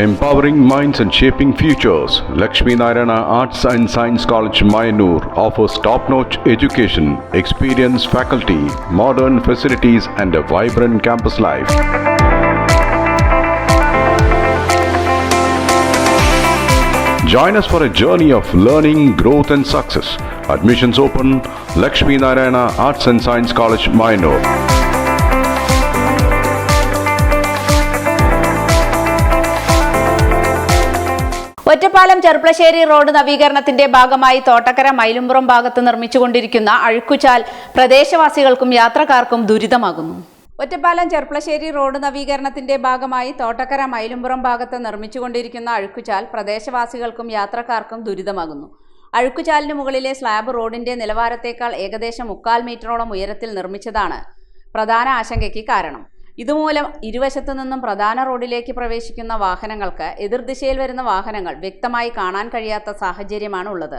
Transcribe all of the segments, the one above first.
Empowering minds and shaping futures, Lakshmi Narayana Arts and Science College, Mayanur offers top-notch education, experienced faculty, modern facilities and a vibrant campus life. Join us for a journey of learning, growth and success. Admissions open, Lakshmi Narayana Arts and Science College, Mayanur. Ottapalam Cherpulassery road നവീകരണത്തിന്റെ ഭാഗമായി തോട്ടക്കര മൈലുംപുറം ഭാഗത്ത് നിർമ്മിച്ചുകൊണ്ടിരിക്കുന്ന അഴുക്കുചാൽ പ്രദേശവാസികൾക്കും യാത്രക്കാർക്കും ദുരിതമാകുന്നു. Ottapalam Cherpulassery road നവീകരണത്തിന്റെ ഭാഗമായി തോട്ടക്കര മൈലുംപുറം ഭാഗത്ത് നിർമ്മിച്ചുകൊണ്ടിരിക്കുന്ന അഴുക്കുചാൽ പ്രദേശവാസികൾക്കും യാത്രക്കാർക്കും ദുരിതമാകുന്നു. അഴുക്കുചാലിന് മുകളിലെ സ്ലാബ് റോഡിന്റെ നിലവാരത്തേക്കാൾ ഏകദേശം 3/4 മീറ്ററോളം ഉയരത്തിൽ നിർമ്മിച്ചതാണ് പ്രധാന ആശങ്കയ്ക്ക് കാരണം. ഇതുമൂലം ഇരുവശത്തു നിന്നും പ്രധാന റോഡിലേക്ക് പ്രവേശിക്കുന്ന വാഹനങ്ങൾക്ക് എതിർദിശയിൽ വരുന്ന വാഹനങ്ങൾ വ്യക്തമായി കാണാൻ കഴിയാത്ത സാഹചര്യമാണ് ഉള്ളത്.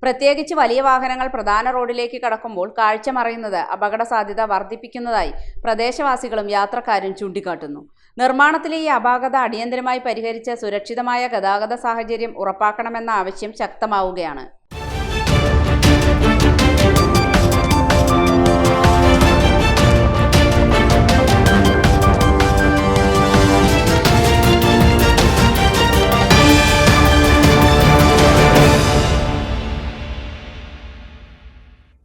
പ്രത്യേകിച്ച് വലിയ വാഹനങ്ങൾ പ്രധാന റോഡിലേക്ക് കടക്കുമ്പോൾ കാഴ്ച മറയുന്നത് അപകട സാധ്യത വർദ്ധിപ്പിക്കുന്നതായി പ്രദേശവാസികളും യാത്രക്കാരും ചൂണ്ടിക്കാട്ടുന്നു. നിർമ്മാണത്തിലെ ഈ അപാകത അടിയന്തരമായി പരിഹരിച്ച് സുരക്ഷിതമായ ഗതാഗത സാഹചര്യം ഉറപ്പാക്കണമെന്ന ആവശ്യം ശക്തമാവുകയാണ്.